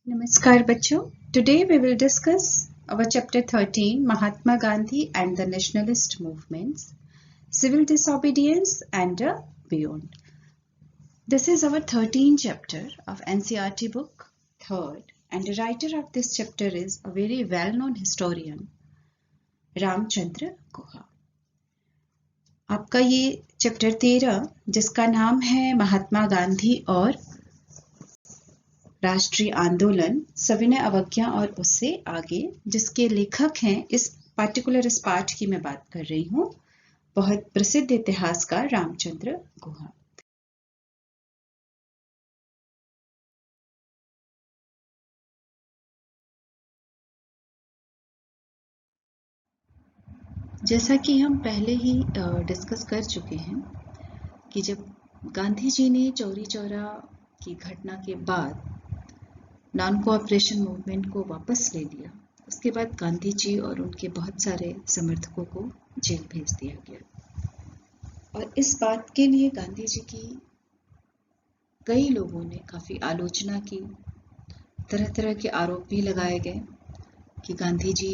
Namaskar bachcho. Today we will discuss our chapter 13 Mahatma Gandhi and the Nationalist Movements, Civil Disobedience and Beyond. This is our 13th chapter of NCERT book, third, and the writer of this chapter is a very well-known historian, Ramachandra Guha. आपका ये chapter 13 जिसका नाम है महात्मा गांधी और राष्ट्रीय आंदोलन सविनय अवज्ञा और उससे आगे, जिसके लेखक हैं इस पार्ट की मैं बात कर रही हूँ, बहुत प्रसिद्ध इतिहासकार रामचंद्र गुहा. जैसा कि हम पहले ही डिस्कस कर चुके हैं कि जब गांधी जी ने चौरी चौरा की घटना के बाद नॉन कोऑपरेशन मूवमेंट को वापस ले लिया, उसके बाद गांधी जी और उनके बहुत सारे समर्थकों को जेल भेज दिया गया. और इस बात के लिए गांधी जी की कई लोगों ने काफी आलोचना की, तरह तरह के आरोप भी लगाए गए कि गांधी जी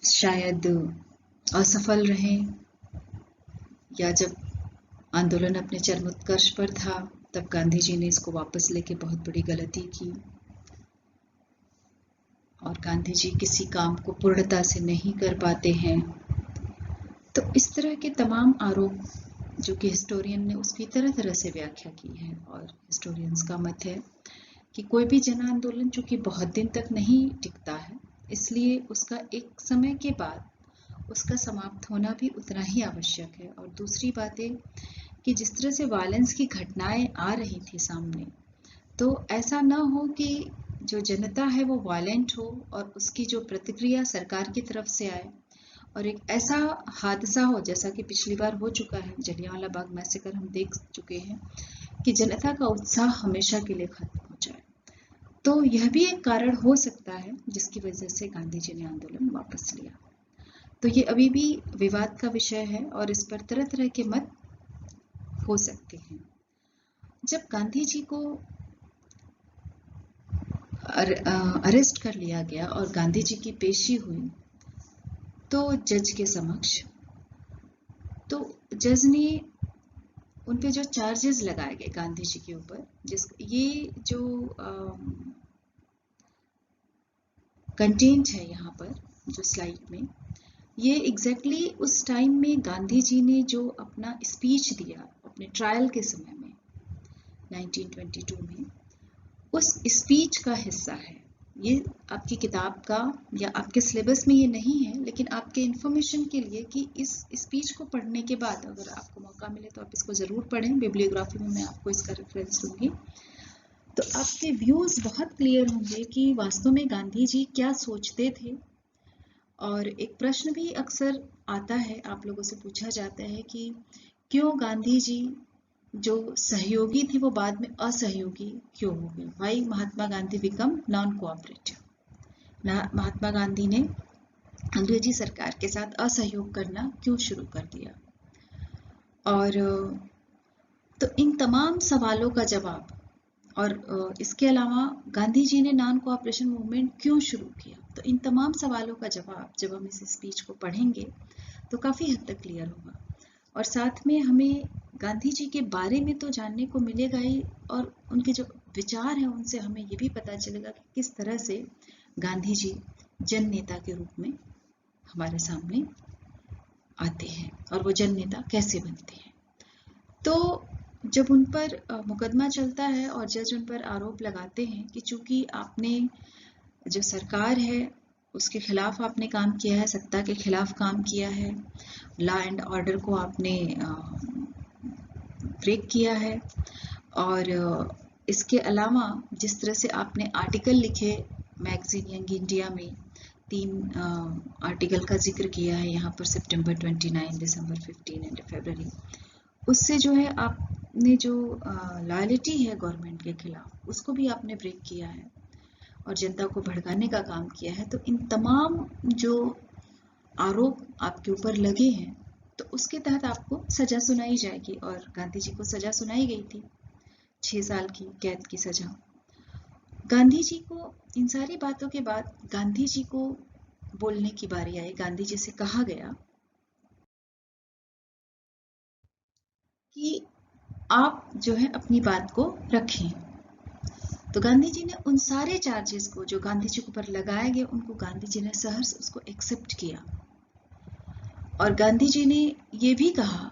शायद असफल रहे, या जब आंदोलन अपने चरमोत्कर्ष पर था तब गांधी जी ने इसको वापस लेके बहुत बड़ी गलती की, और गांधी जी किसी काम को पूर्णता से नहीं कर पाते हैं. तो इस तरह के तमाम आरोप जो कि हिस्टोरियन ने उसकी तरह तरह से व्याख्या की है, और हिस्टोरियंस का मत है कि कोई भी जन आंदोलन जो कि बहुत दिन तक नहीं टिकता है, इसलिए उसका एक समय के बाद उसका समाप्त होना भी उतना ही आवश्यक है. और दूसरी बात है कि जिस तरह से वायलेंस की घटनाएं आ रही थी सामने, तो ऐसा ना हो कि जो जनता है वो वायलेंट हो और उसकी जो प्रतिक्रिया सरकार की तरफ से आए और एक ऐसा हादसा हो जैसा कि पिछली बार हो चुका है, जलियांवाला बाग मैसेकर हम देख चुके हैं, कि जनता का उत्साह हमेशा के लिए खत्म हो जाए. तो यह भी एक कारण हो सकता है जिसकी वजह से गांधी जी ने आंदोलन वापस लिया. तो ये अभी भी विवाद का विषय है और इस पर तरह तरह के मत हो सकते हैं. जब गांधी जी को अरेस्ट कर लिया गया और गांधी जी की पेशी हुई तो जज के समक्ष, तो जज ने उन पे जो चार्जेस लगाए गए गांधी जी के ऊपर, जिस ये जो कंटेंट है यहाँ पर जो स्लाइड में, ये एग्जैक्टली उस टाइम में गांधी जी ने जो अपना स्पीच दिया अपने ट्रायल के समय में 1922 में, उस स्पीच का हिस्सा है. ये आपकी किताब का या आपके सिलेबस में ये नहीं है, लेकिन आपके इंफॉर्मेशन के लिए कि इस स्पीच को पढ़ने के बाद अगर आपको मौका मिले तो आप इसको ज़रूर पढ़ें. बिब्लियोग्राफी में मैं आपको इसका रेफरेंस दूंगी, तो आपके व्यूज़ बहुत क्लियर होंगे कि वास्तव में गांधी जी क्या सोचते थे. और एक प्रश्न भी अक्सर आता है, आप लोगों से पूछा जाता है कि क्यों गांधी जी जो सहयोगी थे वो बाद में असहयोगी क्यों हो गए, Y Mahatma Gandhi become non cooperative. Mahatma Gandhi ने अंग्रेजी सरकार के साथ असहयोग करना क्यों शुरू कर दिया. और तो इन तमाम सवालों का जवाब, और इसके अलावा गांधी जी ने नॉन कोऑपरेशन मूवमेंट क्यों शुरू किया, तो इन तमाम सवालों का जवाब जब हम इस स्पीच को पढ़ेंगे तो काफ़ी हद तक क्लियर होगा. और साथ में हमें गांधी जी के बारे में तो जानने को मिलेगा ही, और उनके जो विचार हैं उनसे हमें ये भी पता चलेगा कि किस तरह से गांधी जी जन नेता के रूप में हमारे सामने आते हैं और वो जन नेता कैसे बनते हैं. तो जब उन पर मुकदमा चलता है और जज उन पर आरोप लगाते हैं कि चूंकि आपने जो सरकार है उसके खिलाफ आपने काम किया है, सत्ता के खिलाफ काम किया है, लॉ एंड ऑर्डर को आपने ब्रेक किया है, और इसके अलावा जिस तरह से आपने आर्टिकल लिखे मैगजीन यंग इंडिया में, 3 आर्टिकल का जिक्र किया है यहाँ पर, सितंबर 29, दिसंबर 15 एंड फरवरी, उससे जो है आपने जो लॉयल्टी है गवर्नमेंट के खिलाफ उसको भी आपने ब्रेक किया है और जनता को भड़काने का काम किया है. तो इन तमाम जो आरोप आपके ऊपर लगे हैं तो उसके तहत आपको सजा सुनाई जाएगी, और गांधी जी को सजा सुनाई गई थी. 6 साल की कैद की सजा। गांधी जी को इन सारी बातों के बाद गांधी जी को बोलने की बारी आई। गांधी जी से कहा गया कि आप जो है अपनी बात को रखें। तो गांधी जी ने उन सारे चार्जेस को जो गांधी जी के ऊपर लगाए गए उनको गांधी जी ने सहर्ष उसको एक्सेप्ट किया। और गांधी जी ने ये भी कहा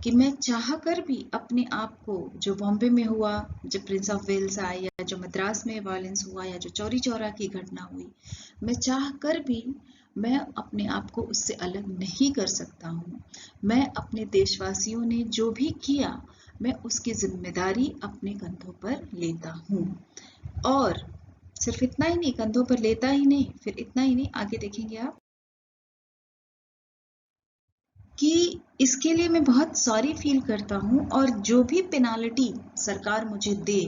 कि मैं चाह कर भी अपने आप को, जो बॉम्बे में हुआ, जब प्रिंस ऑफ वेल्स आए, या जो मद्रास में वायलेंस हुआ, या जो चौरी चौरा की घटना हुई, मैं चाह कर भी मैं अपने आप को उससे अलग नहीं कर सकता हूँ। मैं अपने देशवासियों ने जो भी किया मैं उसकी जिम्मेदारी अपने कंधों पर लेता हूँ। और सिर्फ इतना ही नहीं, कंधों पर लेता ही नहीं, फिर इतना ही नहीं, आगे देखेंगे आप कि इसके लिए मैं बहुत सॉरी फील करता हूँ और जो भी पेनाल्टी सरकार मुझे दे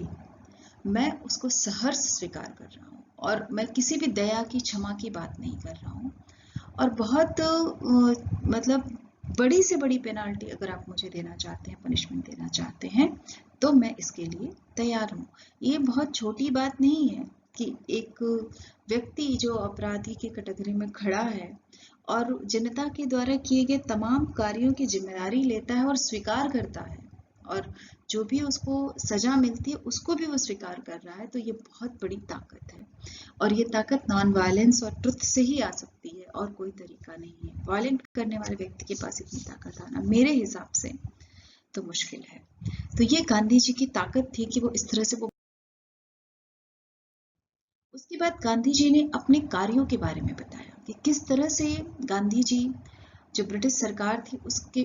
मैं उसको सहर्ष स्वीकार कर रहा हूँ, और मैं किसी भी दया की, क्षमा की बात नहीं कर रहा हूँ। और बहुत मतलब बड़ी से बड़ी पेनाल्टी अगर आप मुझे देना चाहते हैं, पनिशमेंट देना चाहते हैं, तो मैं इसके लिए तैयार हूँ। ये बहुत छोटी बात नहीं है कि एक व्यक्ति जो अपराधी की कैटेगरी में खड़ा है और जनता के द्वारा किए गए तमाम कार्यों की जिम्मेदारी लेता है और स्वीकार करता है, और जो भी उसको सजा मिलती है उसको भी वो स्वीकार कर रहा है, तो ये बहुत बड़ी ताकत है। और ये ताकत नॉन वायलेंस और ट्रुथ से ही आ सकती है, और कोई तरीका नहीं है। वायलेंट करने वाले व्यक्ति के पास इतनी ताकत आना मेरे हिसाब से तो मुश्किल है। तो ये गांधी जी की ताकत थी कि वो इस तरह से वो। उसके बाद गांधी जी ने अपने कार्यों के बारे में बताया कि किस तरह से गांधी जी जो ब्रिटिश सरकार थी उसके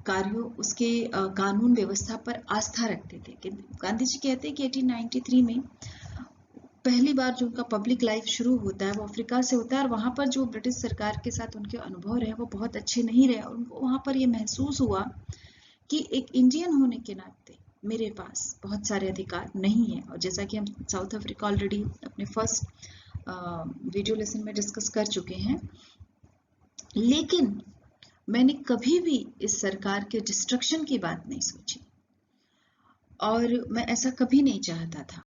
कार्यों, उसके कानून व्यवस्था पर आस्था रखते थे। कि गांधी जी कहते हैं कि 1893 में पहली बार जो उनका पब्लिक लाइफ शुरू होता है वो अफ्रीका से होता है, और वहाँ पर जो ब्रिटिश सरकार के साथ उनके अनुभव रहे वो बहुत अच्छे नहीं रहे, और उनको वहाँ पर ये महसूस हुआ कि एक इंडियन होने के नाते मेरे पास बहुत सारे अधिकार नहीं है। और जैसा कि हम साउथ अफ्रीका ऑलरेडी अपने फर्स्ट वीडियो लेसन में डिस्कस कर चुके हैं, लेकिन मैंने कभी भी इस सरकार के डिस्ट्रक्शन की बात नहीं सोची, और मैं ऐसा कभी नहीं चाहता था।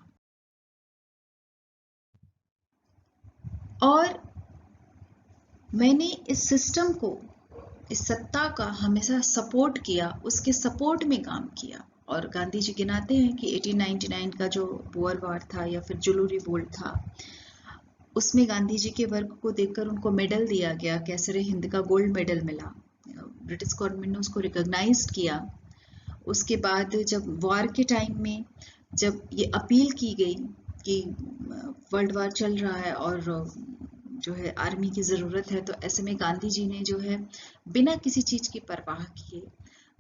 और मैंने इस सिस्टम को, इस सत्ता का हमेशा सपोर्ट किया, उसके सपोर्ट में काम किया। और गांधी जी गिनाते हैं कि 1899 का जो बोअर वार था या फिर जुलू रिवोल्ट था, उसमें गांधी जी के वर्क को देखकर उनको मेडल दिया गया, कैसरे हिंद का गोल्ड मेडल मिला, ब्रिटिश गवर्नमेंट ने उसको रिकॉग्नाइज किया। उसके बाद जब वॉर के टाइम में जब ये अपील की गई कि वर्ल्ड वार चल रहा है और जो है आर्मी की ज़रूरत है, तो ऐसे में गांधी जी ने जो है बिना किसी चीज़ की परवाह किए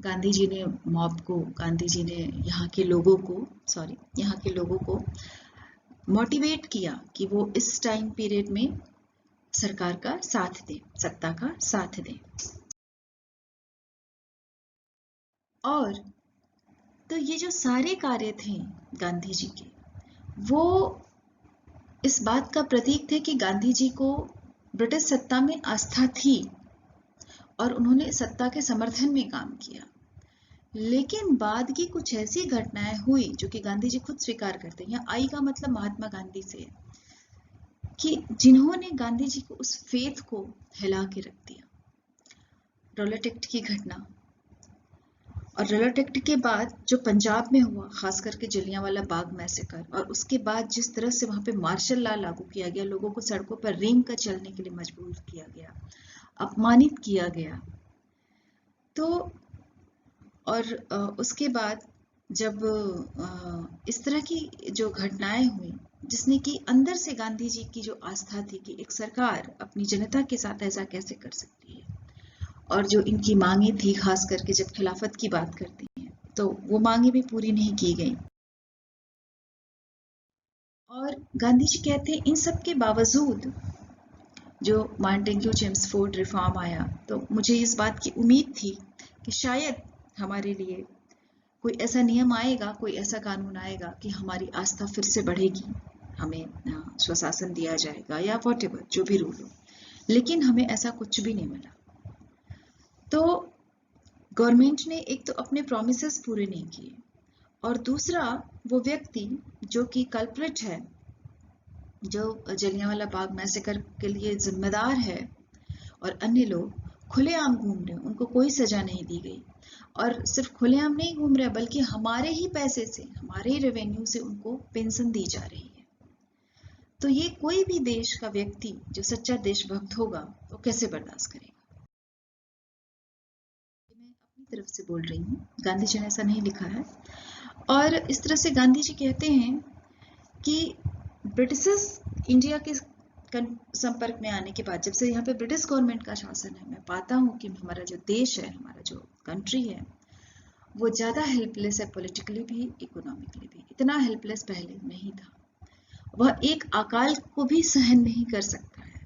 गांधी जी ने मॉब को, गांधी जी ने यहाँ के लोगों को मोटिवेट किया कि वो इस टाइम पीरियड में सरकार का साथ दें, सत्ता का साथ दें। और तो ये जो सारे कार्य थे गांधी जी के, वो इस बात का प्रतीक थे कि गांधी जी को ब्रिटिश सत्ता में आस्था थी और उन्होंने सत्ता के समर्थन में काम किया। लेकिन बाद की कुछ ऐसी घटनाएं हुई जो कि गांधी जी खुद स्वीकार करते हैं, आई का मतलब महात्मा गांधी से, कि जिन्होंने गांधी जी को उस फेथ को हिला के रख दिया। रॉलेट एक्ट की घटना, और रॉलेट एक्ट के बाद जो पंजाब में हुआ, खास करके जलियांवाला बाग मैसेकर, और उसके बाद जिस तरह से वहां पे मार्शल लॉ लागू किया गया, लोगों को सड़कों पर रेंग कर चलने के लिए मजबूर किया गया, अपमानित किया गया। तो और उसके बाद जब इस तरह की जो घटनाएं हुई, जिसने कि अंदर से गांधी जी की जो आस्था थी कि एक सरकार अपनी जनता के साथ ऐसा कैसे कर सकती है, और जो इनकी मांगे थी, खास करके जब खिलाफत की बात करते हैं तो वो मांगे भी पूरी नहीं की गई। और गांधी जी कहते हैं इन सब के बावजूद जो मॉन्टेग्यू चेम्सफोर्ड रिफॉर्म आया, तो मुझे इस बात की उम्मीद थी कि शायद हमारे लिए कोई ऐसा नियम आएगा, कोई ऐसा कानून आएगा कि हमारी आस्था फिर से बढ़ेगी, हमें स्वशासन दिया जाएगा या व्हाटएवर जो भी रूल हो। लेकिन हमें ऐसा कुछ भी नहीं मिला। तो गवर्नमेंट ने एक तो अपने प्रॉमिसेस पूरे नहीं किए, और दूसरा वो व्यक्ति जो कि कल्प्रिट है, जो जलियांवाला बाग मैसेकर के लिए जिम्मेदार है, और अन्य लोग खुलेआम घूम रहे हैं, उनको कोई सजा नहीं दी गई। और सिर्फ खुलेआम नहीं घूम रहे, बल्कि हमारे ही पैसे से, हमारे ही रेवेन्यू से उनको पेंशन दी जा रही है। तो ये कोई भी देश का व्यक्ति जो सच्चा देशभक्त होगा वो कैसे बर्दाश्त करेगा। मैं अपनी तरफ से बोल रही हूँ, गांधी जी ने ऐसा नहीं लिखा है। और इस तरह से गांधी जी कहते हैं कि ब्रिटिशर्स इंडिया के संपर्क में आने के बाद, जब से यहाँ पे ब्रिटिश गवर्नमेंट का शासन है, मैं पाता हूँ कि हमारा जो देश है, हमारा जो कंट्री है, वो ज़्यादा हेल्पलेस है, पॉलिटिकली भी, इकोनॉमिकली भी। इतना हेल्पलेस पहले नहीं था। वह एक अकाल को भी सहन नहीं कर सकता है।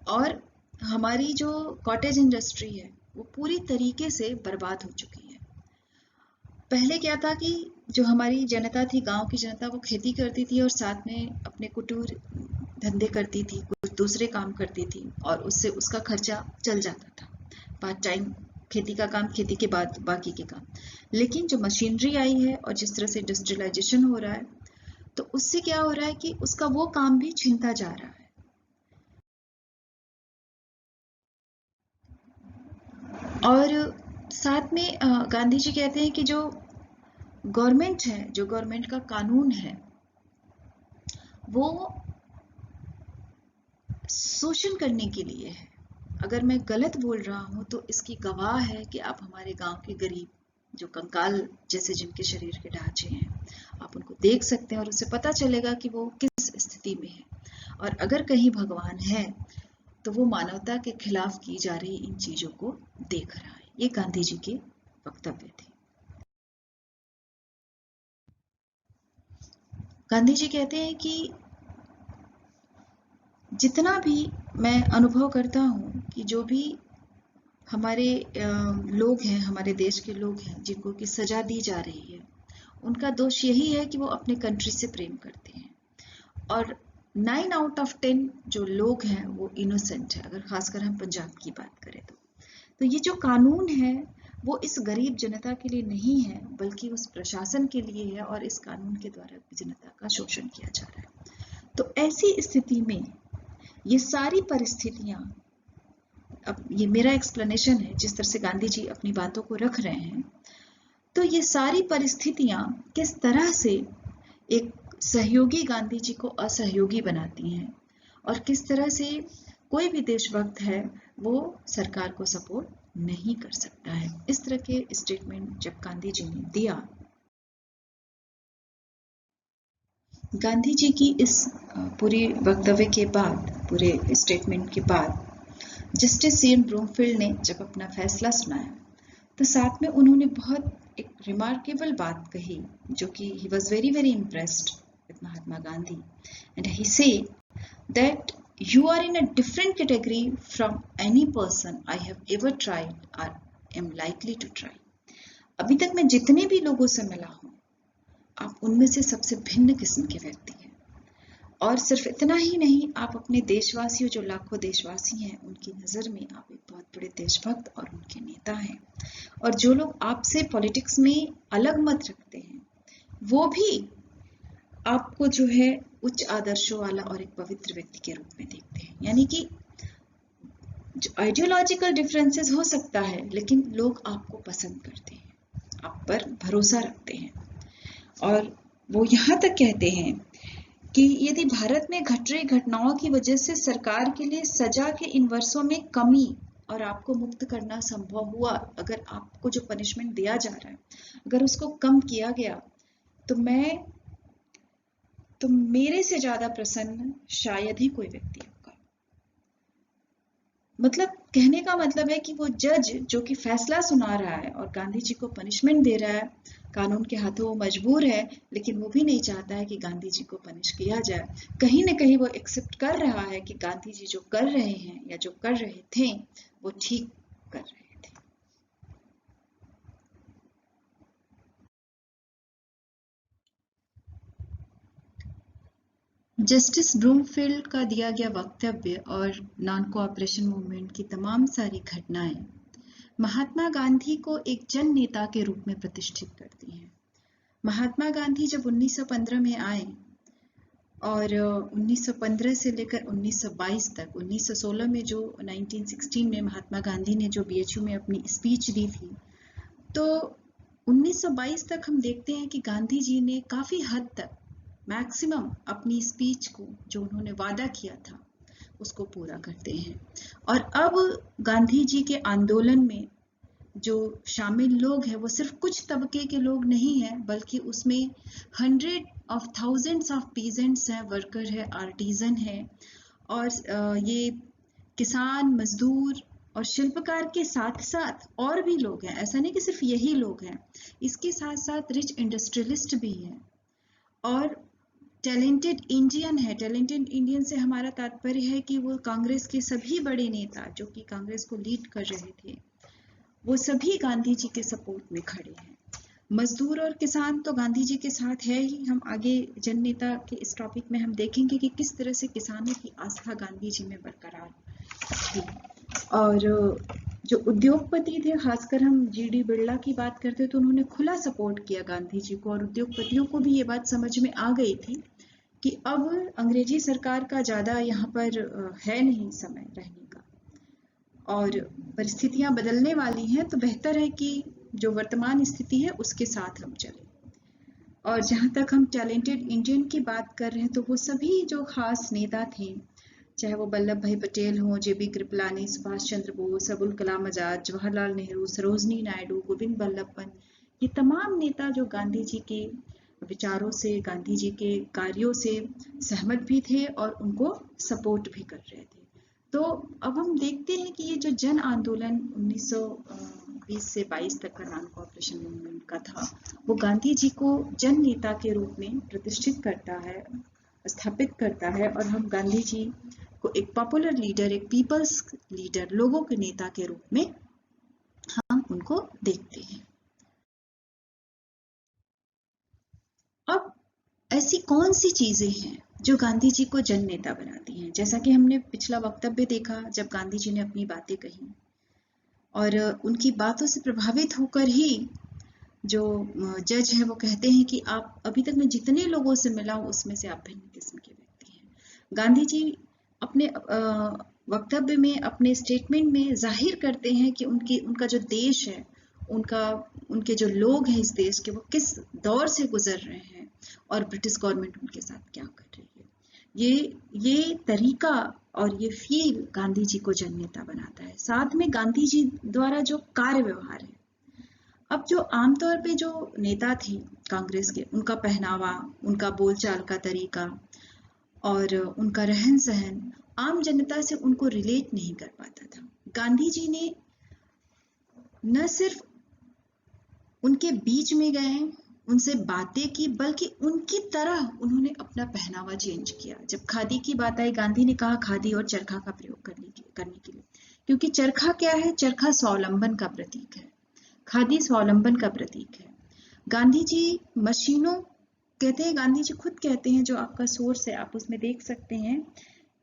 और हमारी जो कॉटेज इंडस्ट्री है वो पूरी तरीके से बर्बाद हो चुकी है। पहले क्या था कि जो हमारी जनता थी, गांव की जनता, वो खेती करती थी और साथ में अपने कुटीर धंधे करती थी, कुछ दूसरे काम करती थी, और उससे उसका खर्चा चल जाता था। पार्ट टाइम खेती का काम, खेती के बाद बाकी के काम। लेकिन जो मशीनरी आई है और जिस तरह से इंडस्ट्रियलाइजेशन हो रहा है, तो उससे क्या हो रहा है कि उसका वो काम भी छिनता जा रहा है। और साथ में गांधी जी कहते हैं कि जो गवर्नमेंट है, जो गवर्नमेंट का कानून है, वो शोषण करने के लिए है। अगर मैं गलत बोल रहा हूं तो इसकी गवाह है कि आप हमारे गांव के गरीब, जो कंकाल जैसे जिनके शरीर के ढांचे हैं, आप उनको देख सकते हैं और उससे पता चलेगा कि वो किस स्थिति में है। और अगर कहीं भगवान है तो वो मानवता के खिलाफ की जा रही इन चीजों को देख रहा है। ये गांधी जी के वक्तव्य थे। गांधी जी कहते हैं कि जितना भी मैं अनुभव करता हूँ कि जो भी हमारे लोग हैं, हमारे देश के लोग हैं जिनको कि सजा दी जा रही है, उनका दोष यही है कि वो अपने कंट्री से प्रेम करते हैं। और 9 आउट ऑफ 10 जो लोग हैं वो इनोसेंट है, अगर खासकर हम पंजाब की बात करें तो ये जो कानून है वो इस गरीब जनता के लिए नहीं है, बल्कि उस प्रशासन के लिए है, और इस कानून के द्वारा जनता का शोषण किया जा रहा है। तो ऐसी स्थिति में ये सारी परिस्थितियां, अब ये मेरा एक्सप्लेनेशन है जिस तरह से गांधी जी अपनी बातों को रख रहे हैं, तो ये सारी परिस्थितियां किस तरह से एक सहयोगी गांधी जी को असहयोगी बनाती हैं, और किस तरह से कोई भी देशभक्त है वो सरकार को सपोर्ट नहीं कर सकता है। इस तरह के स्टेटमेंट जब गांधी जी ने दिया, गांधी जी की इस पूरी वक्तव्य के बाद, पूरे स्टेटमेंट के बाद जस्टिस सी एन ब्रूमफील्ड ने जब अपना फैसला सुनाया, तो साथ में उन्होंने बहुत एक रिमार्केबल बात कही, जो कि he was very very impressed with Mahatma Gandhi, and he said that you are in a different category from any person I have ever tried or am likely to try. अभी तक मैं जितने भी लोगों से मिला हूं, आप उनमें से सबसे भिन्न किस्म के व्यक्ति हैं। और सिर्फ इतना ही नहीं, आप अपने देशवासियों, जो लाखों देशवासी हैं, उनकी नजर में आप एक बहुत बड़े देशभक्त और उनके नेता हैं। और जो लोग आपसे पॉलिटिक्स में अलग मत रखते हैं, वो भी आपको जो है उच्च आदर्शों वाला और एक पवित्र व्यक्ति के रूप में देखते हैं। यानी कि जो आइडियोलॉजिकल डिफरेंसेस हो सकता है, लेकिन लोग आपको पसंद करते हैं, आप पर भरोसा रखते हैं। और वो यहाँ तक कहते हैं कि यदि भारत में घट रही घटनाओं की वजह से सरकार के लिए सजा के इन वर्षों में कमी और आपको मुक्त करना संभव हुआ, अगर आपको जो पनिशमेंट दिया जा रहा है अगर उसको कम किया गया, तो मेरे से ज्यादा प्रसन्न शायद ही कोई व्यक्ति होगा। मतलब कहने का मतलब है कि वो जज जो कि फैसला सुना रहा है और गांधी जी को पनिशमेंट दे रहा है, कानून के हाथों वो मजबूर है, लेकिन वो भी नहीं चाहता है कि गांधी जी को पनिश किया जाए। कहीं ना कहीं वो एक्सेप्ट कर रहा है कि गांधी जी जो कर रहे हैं या जो कर रहे थे वो ठीक कर रहे थे। जस्टिस ब्रूमफील्ड का दिया गया वक्तव्य और नॉन कोऑपरेशन मूवमेंट की तमाम सारी घटनाएं महात्मा गांधी को एक जन नेता के रूप में प्रतिष्ठित करती हैं। महात्मा गांधी जब 1915 में आए और 1915 से लेकर 1922 तक, 1916 में जो 1916 में महात्मा गांधी ने जो बीएचयू में अपनी स्पीच दी थी, तो 1922 तक हम देखते हैं कि गांधी जी ने काफी हद तक मैक्सिमम अपनी स्पीच को, जो उन्होंने वादा किया था, उसको पूरा करते हैं। और अब गांधी जी के आंदोलन में जो शामिल लोग हैं वो सिर्फ कुछ तबके के लोग नहीं हैं, बल्कि उसमें 100,000 ऑफ पीजेंट्स हैं, वर्कर है, आर्टिजन है, और ये किसान, मजदूर और शिल्पकार के साथ साथ और भी लोग हैं। ऐसा नहीं कि सिर्फ यही लोग हैं, इसके साथ साथ रिच इंडस्ट्रियलिस्ट भी हैं और टैलेंटेड इंडियन है। टैलेंटेड इंडियन से हमारा तात्पर्य है कि वो कांग्रेस के सभी बड़े नेता जो कि कांग्रेस को लीड कर रहे थे, वो सभी गांधी जी के सपोर्ट में खड़े हैं। मजदूर और किसान तो गांधी जी के साथ है ही। हम आगे जननेता के इस टॉपिक में हम देखेंगे कि किस तरह से किसानों की आस्था गांधी जी में बरकरार थी। और जो उद्योगपति थे, खासकर हम जीडी बिरला की बात करते तो उन्होंने खुला सपोर्ट किया गांधी जी को, और उद्योगपतियों को भी ये बात समझ में आ गई थी कि अब अंग्रेजी सरकार का ज्यादा यहाँ पर है नहीं समय रहने का, और परिस्थितियां बदलने वाली हैं, तो बेहतर है कि जो वर्तमान स्थिति है उसके साथ हम चलें। और जहां तक हम टैलेंटेड इंडियन की बात कर रहे हैं, तो वो सभी जो खास नेता थे, चाहे वो वल्लभ भाई पटेल हो, जेबी कृपलानी, सुभाष चंद्र बोस, अबुल कलाम आजाद, जवाहरलाल नेहरू, सरोजनी नायडू, गोविंद बल्लभ पंत, ये तमाम नेता जो गांधी जी के विचारों से, गांधी जी के कार्यों से सहमत भी थे और उनको सपोर्ट भी कर रहे थे। तो अब हम देखते हैं कि ये जो जन आंदोलन 1920 से 22 तक का नॉन कोऑपरेशन मूवमेंट का था, वो गांधी जी को जन नेता के रूप में प्रतिष्ठित करता है, स्थापित करता है, और हम गांधी जी को एक पॉपुलर लीडर, एक पीपल्स लीडर, लोगों के नेता के रूप में हम उनको देखते हैं। अब ऐसी कौन सी चीजें हैं जो गांधी जी को जन नेता बनाती हैं? जैसा कि हमने पिछला वक्तव्य देखा, जब गांधी जी ने अपनी बातें कही और उनकी बातों से प्रभावित होकर ही जो जज है वो कहते हैं कि आप, अभी तक मैं जितने लोगों से मिला हूं उसमें से आप भिन्न किस्म के व्यक्ति हैं। गांधी जी अपने वक्तव्य में, अपने स्टेटमेंट में जाहिर करते हैं कि उनका जो देश है, उनके जो लोग हैं इस देश के, वो किस दौर से गुजर रहे हैं और ब्रिटिश गवर्नमेंट उनके साथ क्या कर रही है। ये तरीका और ये फील गांधी जी को जन नेता बनाता है। साथ में गांधी जी द्वारा जो कार्य व्यवहार है, अब जो आमतौर पे जो नेता थे कांग्रेस के, उनका पहनावा, उनका बोलचाल का तरीका और उनका रहन सहन आम जनता से उनको रिलेट नहीं कर पाता था। गांधी जी ने न सिर्फ उनके बीच में गए, उनसे बातें की, बल्कि उनकी तरह उन्होंने अपना पहनावा चेंज किया। जब खादी की बात आई, गांधी ने कहा खादी और चरखा का प्रयोग करने के लिए, क्योंकि चरखा क्या है? चरखा स्वावलंबन का प्रतीक है, खादी स्वावलंबन का प्रतीक है। गांधी जी मशीनों, कहते हैं, गांधी जी खुद कहते हैं, जो आपका सोर्स है आप उसमें देख सकते हैं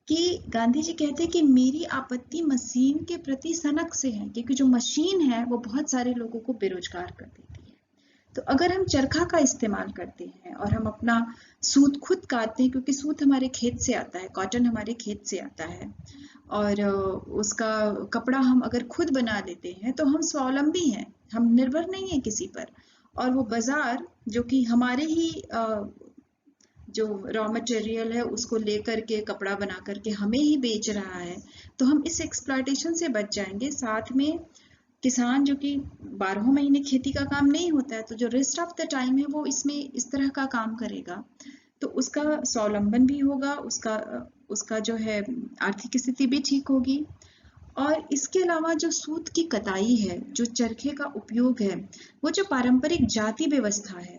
कि गांधी जी कहते हैं कि मेरी आपत्ति मशीन के प्रति सनक से है, क्योंकि जो मशीन है वो बहुत सारे लोगों को बेरोजगार कर देती है। तो अगर हम चरखा का इस्तेमाल करते हैं और हम अपना सूत खुद काटते हैं, क्योंकि सूत हमारे खेत से आता है, कॉटन हमारे खेत से आता है, और उसका कपड़ा हम अगर खुद बना लेते हैं तो हम स्वावलंबी हैं, हम निर्भर नहीं है किसी पर। और वो बाजार जो कि हमारे ही जो रॉ मटेरियल है उसको लेकर के कपड़ा बना करके हमें ही बेच रहा है, तो हम इस एक्सप्लॉयटेशन से बच जाएंगे। साथ में किसान जो कि 12 महीने खेती का काम नहीं होता है, तो जो रेस्ट ऑफ द टाइम है वो इसमें इस तरह का काम करेगा, तो उसका स्वावलंबन भी होगा, उसका जो है आर्थिक स्थिति भी ठीक होगी। और इसके अलावा जो सूत की कताई है, जो चरखे का उपयोग है, वो जो पारंपरिक जाति व्यवस्था है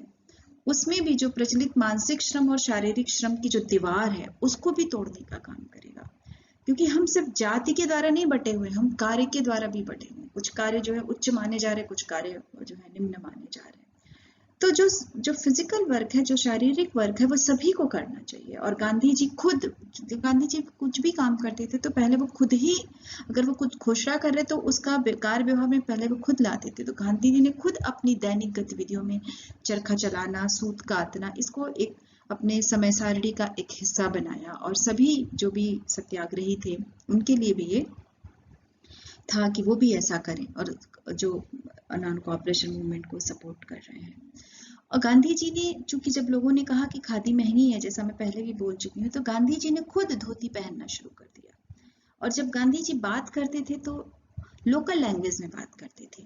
उसमें भी जो प्रचलित मानसिक श्रम और शारीरिक श्रम की जो दीवार है उसको भी तोड़ने का काम करेगा। क्योंकि हम सिर्फ जाति के द्वारा नहीं बटे हुए, हम कार्य के द्वारा भी बटे हुए। कुछ कार्य जो है उच्च माने जा रहे, कुछ कार्य जो है निम्न माने जा रहे। तो जो फिजिकल वर्क है, जो शारीरिक वर्क है, वो सभी को करना चाहिए। और गांधी जी कुछ भी काम करते थे तो पहले वो खुद ही, अगर वो कुछ घोषणा कर रहे तो उसका कार्य व्यवहार में पहले वो खुद लाते थे। तो गांधी जी ने खुद अपनी दैनिक गतिविधियों में चरखा चलाना, सूत कातना, इसको एक अपने समय सारणी का एक हिस्सा बनाया। और सभी जो भी सत्याग्रही थे उनके लिए भी ये था कि वो भी ऐसा करें, और जो नॉन कोऑपरेशन मूवमेंट को सपोर्ट कर रहे हैं। और गांधी जी ने, चूंकि जब लोगों ने कहा कि खादी महंगी है, जैसा मैं पहले भी बोल चुकी हूँ, तो गांधी जी ने खुद धोती पहनना शुरू कर दिया। और जब गांधी जी बात करते थे तो लोकल लैंग्वेज में बात करते थे।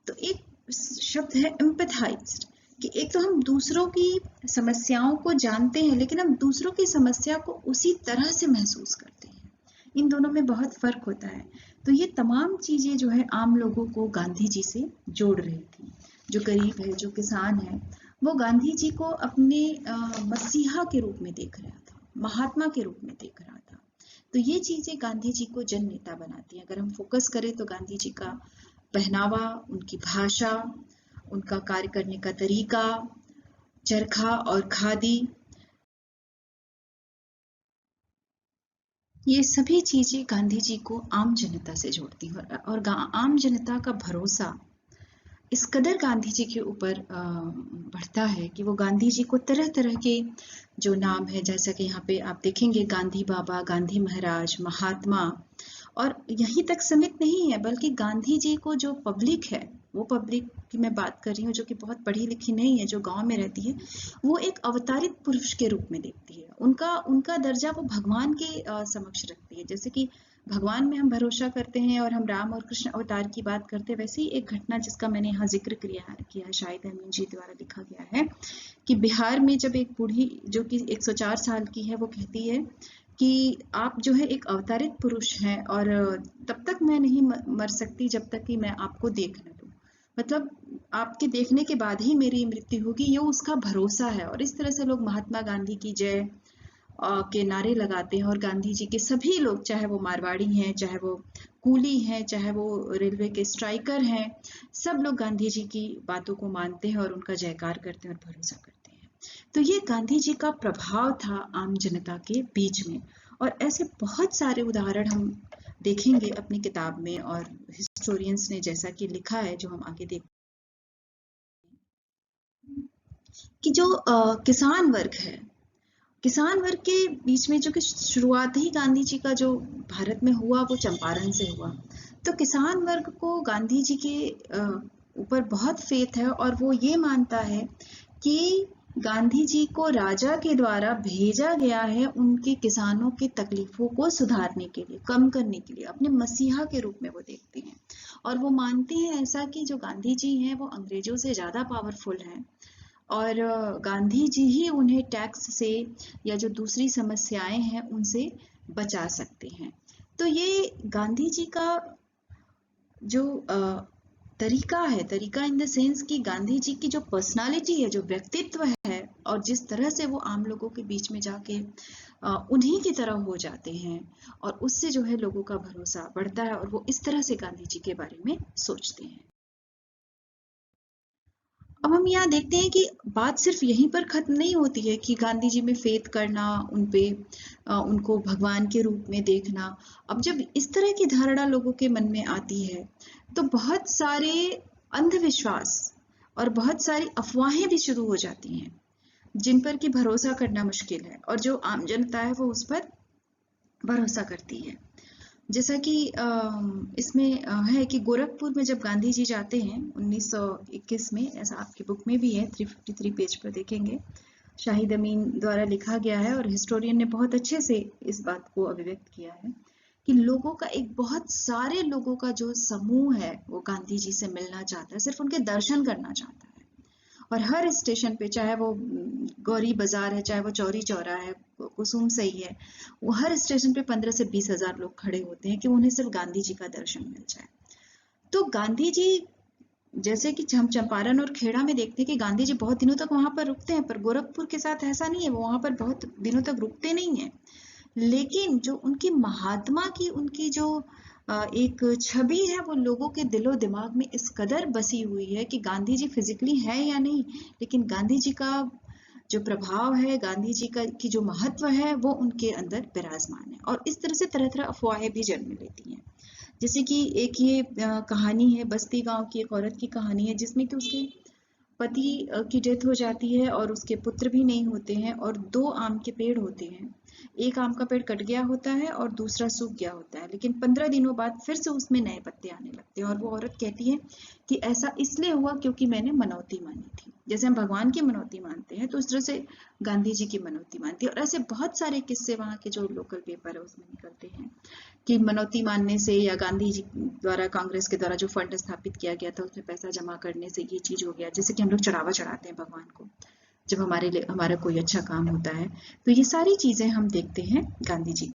तो एक शब्द है एम्पैथाइज्ड, कि एक तो हम दूसरों की समस्याओं को जानते हैं, लेकिन हम दूसरों की समस्या को उसी तरह से महसूस करते हैं। इन दोनों में बहुत फर्क होता है। तो ये तमाम चीजें जो है आम लोगों को गांधी जी से जोड़ रही थी। जो गरीब है, जो किसान है, वो गांधी जी को अपने मसीहा के रूप में देख रहा था, महात्मा के रूप में देख रहा था। तो ये चीजें गांधी जी को जन नेता बनाती हैं। अगर हम फोकस करें तो गांधी जी का पहनावा, उनकी भाषा, उनका कार्य करने का तरीका, चरखा और खादी, ये सभी चीजें गांधी जी को आम जनता से जोड़ती हैं। और आम जनता का भरोसा इस कदर गांधी जी के ऊपर बढ़ता है कि वो गांधी जी को तरह तरह के जो नाम है, जैसा कि यहाँ पे आप देखेंगे, गांधी बाबा, गांधी महाराज, महात्मा, और यहीं तक सीमित नहीं है, बल्कि गांधी जी को जो पब्लिक है, वो पब्लिक की मैं बात कर रही हूँ जो कि बहुत पढ़ी लिखी नहीं है, जो गांव में रहती है, वो एक अवतारित पुरुष के रूप में देखती है। उनका दर्जा वो भगवान के समक्ष रखती है। जैसे कि भगवान में हम भरोसा करते हैं और हम राम और कृष्ण अवतार की बात करते हैं, वैसे ही एक घटना जिसका मैंने यहाँ जिक्र किया शाहिद अमीन जी द्वारा लिखा गया है, कि बिहार में जब एक बूढ़ी जो कि 104 साल की है, वो कहती है कि आप जो है एक अवतारित पुरुष हैं, और तब तक मैं नहीं मर सकती जब तक कि मैं आपको देख न लूं। मतलब आपके देखने के बाद ही मेरी मृत्यु होगी, ये उसका भरोसा है। और इस तरह से लोग महात्मा गांधी की जय के नारे लगाते हैं। और गांधी जी के सभी लोग, चाहे वो मारवाड़ी हैं, चाहे वो कूली हैं, चाहे वो रेलवे के स्ट्राइकर हैं, सब लोग गांधी जी की बातों को मानते हैं और उनका जयकार करते हैं और भरोसा करते हैं। तो ये गांधी जी का प्रभाव था आम जनता के बीच में। और ऐसे बहुत सारे उदाहरण हम देखेंगे अपनी किताब में, और हिस्टोरियंस ने जैसा कि लिखा है, जो हम आगे देख, कि जो किसान वर्ग है, किसान वर्ग के बीच में जो कि शुरुआत ही गांधी जी का जो भारत में हुआ वो चंपारण से हुआ। तो किसान वर्ग को गांधी जी के ऊपर बहुत फेथ है, और वो ये मानता है कि गांधी जी को राजा के द्वारा भेजा गया है उनके किसानों की तकलीफों को सुधारने के लिए, कम करने के लिए, अपने मसीहा के रूप में वो देखते हैं। और वो मानते हैं ऐसा कि जो गांधी जी हैं वो अंग्रेजों से ज्यादा पावरफुल हैं, और गांधी जी ही उन्हें टैक्स से या जो दूसरी समस्याएं हैं उनसे बचा सकते हैं। तो ये गांधी जी का जो तरीका इन द सेंस कि गांधी जी की जो पर्सनालिटी है, जो व्यक्तित्व है, और जिस तरह से वो आम लोगों के बीच में जाके उन्हीं की तरह हो जाते हैं, और उससे जो है लोगों का भरोसा बढ़ता है, और वो इस तरह से गांधी जी के बारे में सोचते हैं। अब हम यहाँ देखते हैं कि बात सिर्फ यहीं पर खत्म नहीं होती है कि गांधी जी में फेथ करना, उनको भगवान के रूप में देखना। अब जब इस तरह की धारणा लोगों के मन में आती है तो बहुत सारे अंधविश्वास और बहुत सारी अफवाहें भी शुरू हो जाती हैं, जिन पर कि भरोसा करना मुश्किल है, और जो आम जनता है वो उस पर भरोसा करती है। जैसा कि इसमें है कि गोरखपुर में जब गांधी जी जाते हैं 1921 में, ऐसा आपकी बुक में भी है, 353 पेज पर देखेंगे, शाहिद अमीन द्वारा लिखा गया है, और हिस्टोरियन ने बहुत अच्छे से इस बात को अभिव्यक्त किया है कि लोगों का एक बहुत सारे लोगों का जो समूह है वो गांधी जी से मिलना चाहता है, सिर्फ उनके दर्शन करना चाहता है। और हर स्टेशन पे, चाहे वो गौरी बाजार है, चाहे वो चौरी चौरा है, कुसुम सही है, वो हर स्टेशन पे 15 से 20 हजार लोग खड़े होते हैं कि उन्हें सिर्फ गांधी जी का दर्शन मिल जाए। तो गांधी जी, जैसे कि हम चंपारण और खेड़ा में देखते हैं कि गांधी जी बहुत दिनों तक वहां पर रुकते हैं, पर गोरखपुर के साथ ऐसा नहीं है, वो वहां पर बहुत दिनों तक रुकते नहीं है। लेकिन जो उनकी महात्मा की उनकी जो एक छवि है वो लोगों के दिलो दिमाग में इस कदर बसी हुई है कि गांधी जी फिजिकली है या नहीं, लेकिन गांधी जी का जो प्रभाव है, गांधी जी का की जो महत्व है वो उनके अंदर विराजमान है। और इस तरह से तरह तरह अफवाहें भी जन्म लेती हैं। जैसे कि एक ये कहानी है, बस्ती गांव की एक औरत की कहानी है जिसमें कि उसके पति की डेथ हो जाती है और उसके पुत्र भी नहीं होते हैं, और 2 आम के पेड़ होते हैं। एक आम का पेड़ कट गया होता है और दूसरा सूख गया होता है, लेकिन 15 दिनों बाद फिर से उसमें नए पत्ते आने लगते हैं। और वो औरत कहती है कि ऐसा इसलिए हुआ क्योंकि मैंने मनौती मानी थी। जैसे हम भगवान की मनौती मानते हैं तो उस तरह से गांधी जी की मनौती मानती है। और ऐसे बहुत सारे किस्से वहाँ के जो लोकल पेपर है उसमें निकलते हैं कि मनौती मानने से, या गांधी जी द्वारा, कांग्रेस के द्वारा जो फंड स्थापित किया गया था उसमें पैसा जमा करने से ये चीज हो गया। जैसे कि हम लोग चढ़ावा चढ़ाते हैं भगवान को जब हमारे लिए हमारा कोई अच्छा काम होता है। तो ये सारी चीजें हम देखते हैं गांधी जी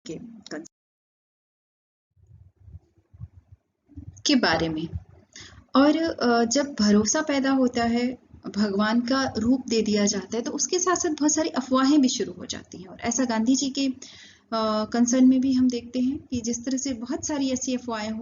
के बारे में। और जब भरोसा पैदा होता है, भगवान का रूप दे दिया जाता है, तो उसके साथ साथ बहुत सारी अफवाहें भी शुरू हो जाती हैं। और ऐसा गांधी जी के कंसर्न में भी हम देखते हैं कि जिस तरह से बहुत सारी ऐसी अफवाहें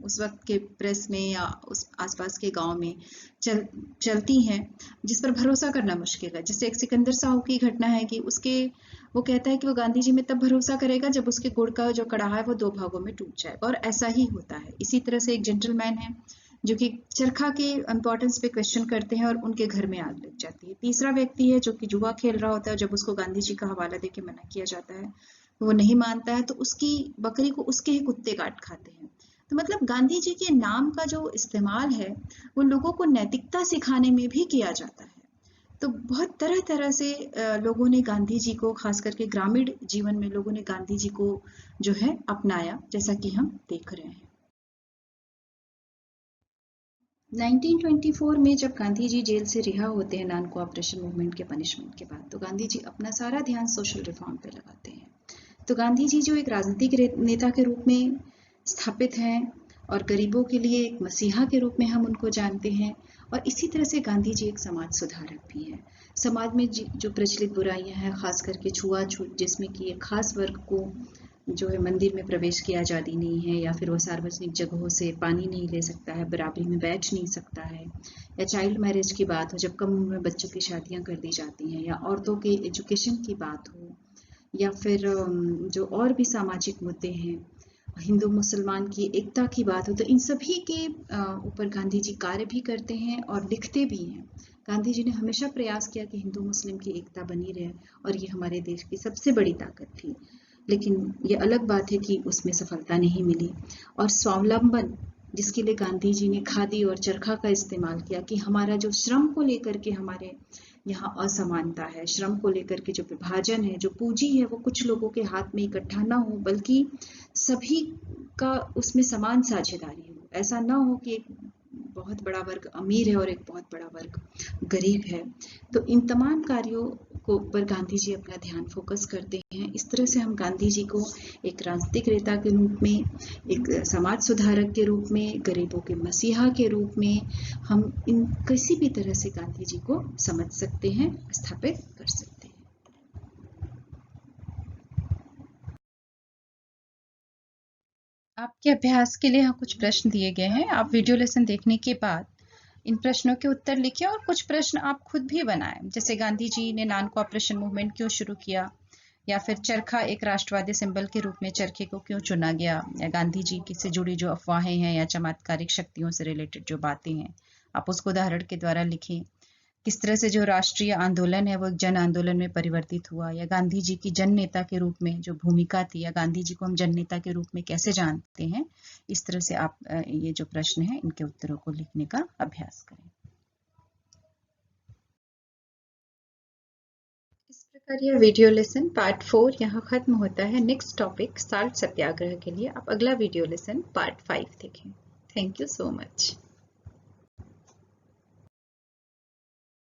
उस वक्त के प्रेस में या उस आसपास के गांव में चलती हैं जिस पर भरोसा करना मुश्किल है। जैसे एक सिकंदर साहू की घटना है कि वो कहता है कि वो गांधी जी में तब भरोसा करेगा जब उसके गुड़ का जो कड़ाहा है वो 2 भागों में टूट जाएगा, और ऐसा ही होता है। इसी तरह से एक जेंटलमैन है जो कि चरखा के इंपॉर्टेंस पे क्वेश्चन करते हैं और उनके घर में आग लग जाती है। तीसरा व्यक्ति है जो कि जुआ खेल रहा होता है, जब उसको गांधी जी का हवाला देके मना किया जाता है वो नहीं मानता है, तो उसकी बकरी को उसके ही कुत्ते काट खाते हैं। तो मतलब गांधी जी के नाम का जो इस्तेमाल है वो लोगों को नैतिकता सिखाने में भी किया जाता है। तो बहुत तरह तरह से लोगों ने गांधी जी को, खास करके ग्रामीण जीवन में लोगों ने गांधी जी को जो है अपनाया, जैसा कि हम देख रहे हैं। 1924 में जब गांधी जी जेल से रिहा होते हैं नॉन कोऑपरेशन मूवमेंट के पनिशमेंट के बाद, तो गांधी जी अपना सारा ध्यान सोशल रिफॉर्म पे लगाते हैं। तो गांधी जी जो एक राजनीतिक नेता के रूप में स्थापित हैं और गरीबों के लिए एक मसीहा के रूप में हम उनको जानते हैं, और इसी तरह से गांधी जी एक समाज सुधारक भी हैं। समाज में जो प्रचलित बुराइयां हैं, खास करके छुआछूत, जिसमें कि एक खास वर्ग को जो है मंदिर में प्रवेश की आज़ादी नहीं है, या फिर वो सार्वजनिक जगहों से पानी नहीं ले सकता है, बराबरी में बैठ नहीं सकता है, या चाइल्ड मैरिज की बात हो जब कम उम्र में बच्चों की शादियां कर दी जाती हैं, या औरतों के एजुकेशन की बात हो, या फिर जो और भी सामाजिक मुद्दे हैं, हिंदू मुसलमान की एकता की बात हो, तो इन सभी के ऊपर गांधी जी कार्य भी करते हैं और लिखते भी हैं। गांधी जी ने हमेशा प्रयास किया कि हिंदू मुस्लिम की एकता बनी रहे, और ये हमारे देश की सबसे बड़ी ताकत थी। लेकिन ये अलग बात है कि उसमें सफलता नहीं मिली। और स्वावलंबन, जिसके लिए गांधी जी ने खादी और चरखा का इस्तेमाल किया, कि हमारा जो श्रम को लेकर के हमारे यहाँ असमानता है, श्रम को लेकर के जो विभाजन है, जो पूंजी है, वो कुछ लोगों के हाथ में इकट्ठा ना हो, बल्कि सभी का उसमें समान साझेदारी हो। ऐसा ना हो कि एक बहुत बड़ा वर्ग अमीर है और एक बहुत बड़ा वर्ग गरीब है। तो इन तमाम कार्यों को पर गांधी जी अपना ध्यान फोकस करते हैं। इस तरह से हम गांधी जी को एक राजनीतिक नेता के रूप में, एक समाज सुधारक के रूप में, गरीबों के मसीहा के रूप में, हम इन किसी भी तरह से गांधी जी को समझ सकते हैं, स्थापित कर सकते हैं। आपके अभ्यास के लिए यहाँ कुछ प्रश्न दिए गए हैं। आप वीडियो लेसन देखने के बाद इन प्रश्नों के उत्तर लिखिए और कुछ प्रश्न आप खुद भी बनाएं। जैसे गांधी जी ने नॉन कोऑपरेशन मूवमेंट क्यों शुरू किया, या फिर चरखा एक राष्ट्रवादी सिंबल के रूप में चरखे को क्यों चुना गया, या गांधी जी से जुड़ी जो अफवाहें हैं या चमत्कारिक शक्तियों से रिलेटेड जो बातें हैं आप उसको उदाहरण के द्वारा लिखें। किस तरह से जो राष्ट्रीय आंदोलन है वो एक जन आंदोलन में परिवर्तित हुआ, या गांधी जी की जन नेता के रूप में जो भूमिका थी, या गांधी जी को हम जन नेता के रूप में कैसे जानते हैं। इस तरह से आप ये जो प्रश्न है इनके उत्तरों को लिखने का अभ्यास करें। इस प्रकार यह वीडियो लेसन पार्ट 4 यहाँ खत्म होता है। नेक्स्ट टॉपिक साल्ट सत्याग्रह के लिए आप अगला वीडियो लेसन पार्ट 5 देखें। Thank you so much.